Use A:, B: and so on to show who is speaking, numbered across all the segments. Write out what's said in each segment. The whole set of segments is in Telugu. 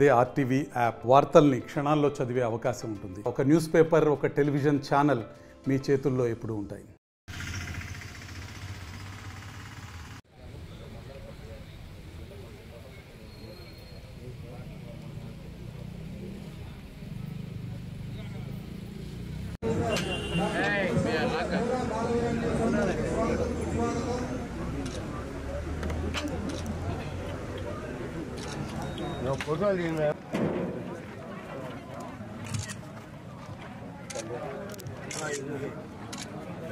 A: అదే ఆర్టీవీ యాప్ వార్తల్ని క్షణాల్లో చదివే అవకాశం ఉంటుంది. ఒక న్యూస్ పేపర్, ఒక టెలివిజన్ ఛానల్ మీ చేతుల్లో ఎప్పుడూ ఉంటాయి.
B: फोटो लेना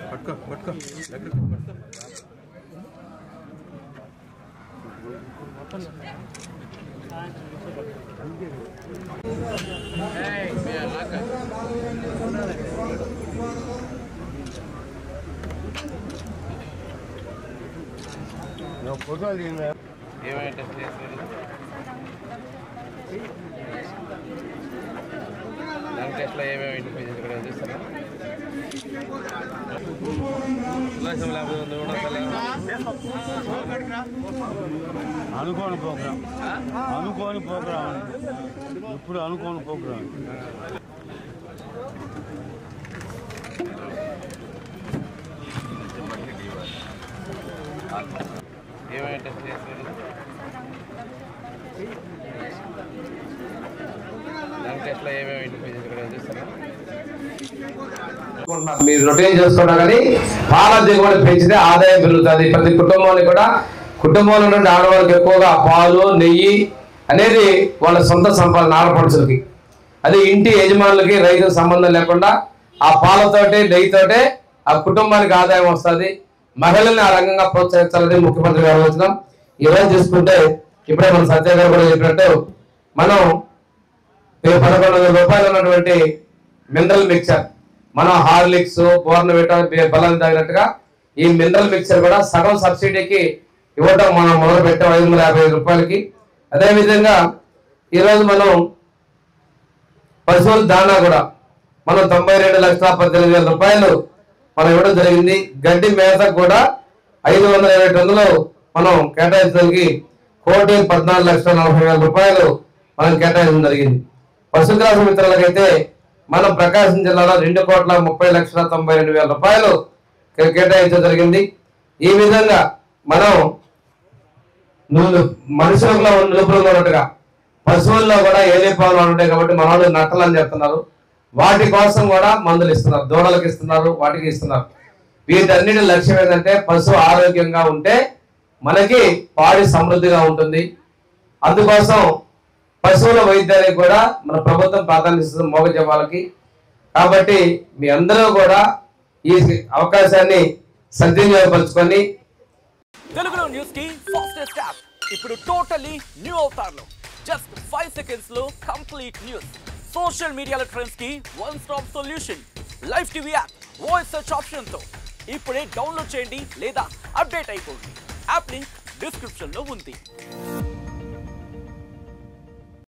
A: పట్టుకో పట్టుకో
B: फोटो लेना
C: టెస్ట్లో ఏమేమి ఇంటికి ఇక్కడ చేస్తారా
B: అనుకోని ప్రోగ్రాం ఇప్పుడు అనుకోని ప్రోగ్రాం
C: ఏమేమి టెస్ట్ చేస్తారు టెస్ట్లో ఏమేమి ఇంటికి ఇక్కడ చేస్తారా
D: మీరు రొటీన్ చేసుకున్నా కానీ పాల దిగుబడి పెంచితే ఆదాయం పెరుగుతుంది. ప్రతి కుటుంబానికి కూడా కుటుంబంలో నుండి ఆడవాళ్ళకి ఎక్కువగా పాలు నెయ్యి అనేది వాళ్ళ సొంత సంపాదన ఆడపడుచులకి. అది ఇంటి యజమానులకి రైతుకు సంబంధం లేకుండా ఆ పాలతోటి నెయ్యితోటే ఆ కుటుంబానికి ఆదాయం వస్తుంది. మహిళల్ని ఆ రంగంగా ప్రోత్సహించాలని ముఖ్యమంత్రి గారు ఆలోచన. ఈరోజు చూసుకుంటే ఇప్పుడే మన సత్య గారు కూడా చెప్పినట్టు మనం 11,000 రూపాయలు ఉన్నటువంటి మినరల్ మిక్చర్ మనం హార్లిక్స్ బోర్నవిటా బలం తగినట్టుగా ఈ మినరల్ మిక్చర్ కూడా సగం సబ్సిడీకి ఇవ్వడం మనం మొదలు పెట్టాం 555 రూపాయలకి. అదేవిధంగా ఈరోజు మనం పశువుల దానా కూడా మనం 92,18,000 రూపాయలు మనం ఇవ్వడం జరిగింది. గడ్డి మేత కూడా 520 టన్నులు మనం కేటాయించడానికి 1,14,40,000 రూపాయలు మనం కేటాయించడం జరిగింది. పశుగ్రాస మిత్రులకైతే మనం ప్రకాశం జిల్లాలో 2,30,92,000 రూపాయలు కేటాయించడం జరిగింది. ఈ విధంగా మనం మనుషులలో నిలుపులో ఉన్నట్టుగా పశువుల్లో కూడా ఏలిపాలు ఉంటాయి కాబట్టి మనవాళ్ళు నట్టలు అని చెప్తున్నారు. వాటి కోసం కూడా మందులు ఇస్తున్నారు, దూడలకు ఇస్తున్నారు, వాటికి ఇస్తున్నారు. వీటన్నిటి లక్ష్యం ఏంటంటే పశువు ఆరోగ్యంగా ఉంటే మనకి పాడి సమృద్ధిగా ఉంటుంది. అందుకోసం పశువుల వైద్యానికి కూడా మన ప్రభుత్వం ప్రాధాన్యత ఇస్తుంది మోగ జవాలకి. కాబట్టి మీ అందరూ కూడా ఈ అవకాశాన్ని సద్వినియోగపరచుకొని
E: తెలుగులో న్యూస్ కి ఫాస్టెస్ట్ యాప్ ఇప్పుడు టోటల్లీ న్యూ అవతార్లో జస్ట్ 5 సెకండ్స్ లో కంప్లీట్ న్యూస్. సోషల్ మీడియాలో ట్రెండ్స్ కి one stop solution. Live TV app voice search option తో ఇప్పుడే డౌన్లోడ్ చేయండి లేదా అప్డేట్ అయిపోండి. యాప్ లింక్ డిస్క్రిప్షన్ లో ఉంది.